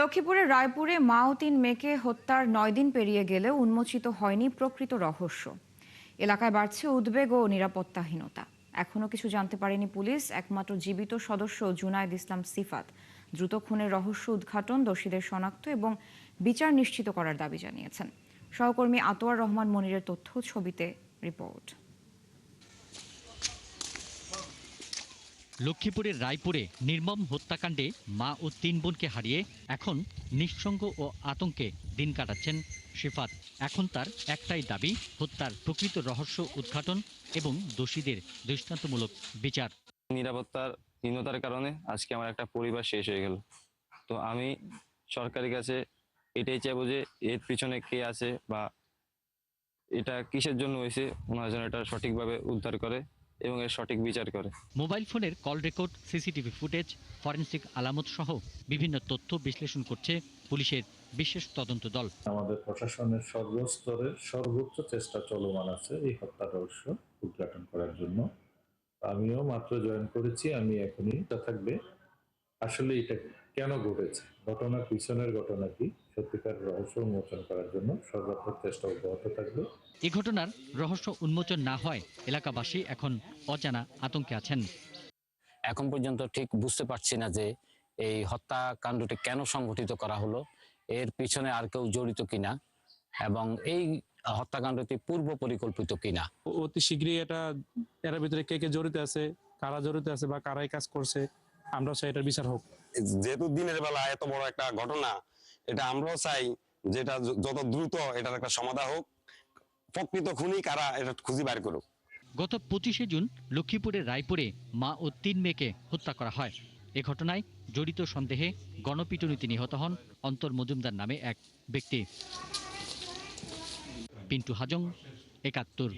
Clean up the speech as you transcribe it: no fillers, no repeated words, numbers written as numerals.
লক্ষ্মীপুরের রায়পুরে মা ও ৩ মেয়েকে হত্যার ৯ দিন পেরিয়ে গেলেও উন্মোচিত হয়নি প্রকৃত রহস্য। এলাকায় বাড়ছে উদ্বেগ ও নিরাপত্তাহীনতা। এখনো কিছু জানতে পারেনি পুলিশ। একমাত্র জীবিত সদস্য জুনায়েদ ইসলাম সিফাত দ্রুত খুনের রহস্য উদ্ঘাটন, দোষীদের শনাক্ত এবং বিচার নিশ্চিত করার দাবি জানিয়েছেন। সহকর্মী আতোয়ার রহমান মনিরের তথ্য, ছবিতে রিপোর্ট। লক্ষ্মীপুরের রায়পুরে নির্মম হত্যাকাণ্ডে মা ও ৩ বোনকে হারিয়ে এখন নিঃসঙ্গ ও আতঙ্কে দিন কাটাচ্ছেন সিফাত। এখন তার একটাই দাবি, হত্যার প্রকৃত রহস্য উদ্ঘাটন এবং দোষীদের দৃষ্টান্তমূলক বিচার। নিরাপত্তার হীনতার কারণে আজকে আমার একটা পরিবার শেষ হয়ে গেল। তো আমি সরকারের কাছে এটাই চাইবো যে এর পিছনে কে আছে বা এটা কিসের জন্য হয়েছে, ওনারা যেন এটা সঠিকভাবে উদ্ধার করে এবং এর সঠিক বিচার করে। মোবাইল ফোনের call record, CCTV footage, forensic আলামত সহ বিভিন্ন তথ্য বিশ্লেষণ করছে পুলিশের বিশেষ তদন্ত দল। আমাদের প্রশাসনের সর্বস্তরের সর্বোচ্চ চেষ্টা চলমান আছে এই হত্যা রহস্য উদ্ঘাটন করার জন্য। আমিও মাত্র জয়েন করেছি, আমি এখনই থাকবে আসলে এটা কেন ঘটেছে, ঘটনার পিছনের ঘটনা কি, সত্যিকার রহস্য উন্মোচন করার জন্য সর্বাত্মক চেষ্টা অব্যাহত থাকবে। এ ঘটনার রহস্য উন্মোচন না হয় এলাকাবাসী এখন অজানা আতঙ্কে আছেন। এখন পর্যন্ত ঠিক বুঝতে পারছি না যে এই হত্যাকাণ্ডটি কেন সংঘটিত করা হলো, এর পিছনে আর কেউ জড়িত কিনা এবং এই হত্যাকাণ্ডটি পূর্ব পরিকল্পিত কিনা। অতি শীঘ্রই এর ভিতরে কে কে জড়িত আছে, কারা জড়িত আছে বা কারাই কাজ করছে, আমরা চাই এটার বিচার হোক। যেহেতু দিনের বেলা এত বড় একটা ঘটনা, এটা আমরাও চাই যেটা যত দ্রুত এটার একটা সমাধান হোক, প্রকৃত খুনি কারা এটা খুঁজে বের করুক। গত 25শে জুন লক্ষ্মীপুরের রায়পুরে মা ও ৩ মেয়েকে হত্যা করা হয়। এ ঘটনায় জড়িত সন্দেহে গণপিটুনিতে নিহত হন অন্তর মজুমদার নামে এক ব্যক্তি। পিন্টু হাজং, ৭১।